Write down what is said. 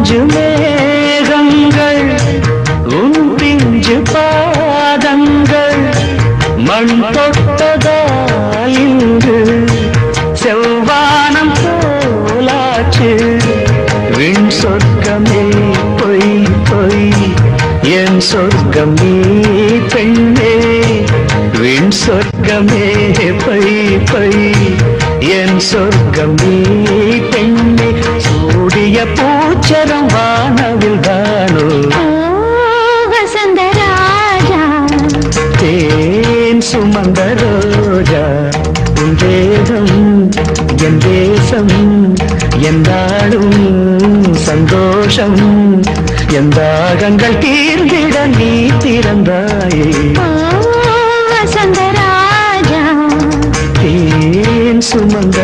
மஞ்சு மேகங்கள் உன் பிஞ்சு பாதங்கள் மண் தொட்டதால் இன்று செவ்வானம் போலாச்சு விண் சொர்க்கமே பொய் பொய் என் சொர்க்கமே பெண்ணே விண் சொர்க்கமே பொய் பொய் என் சொர்க்கமே பெண்ணே சூடிய பூச்சரம் வானவில் தானோ வசந்தராஜா தேன் சுமந்த ரோஜா உன் தேகம் என் தேசம் எந்தாடும் சந்தோஷம் எந்தாகங்கள் தீர்ந்திட நீ திறந்தாயே வசந்தராஜா தேன் சுமந்த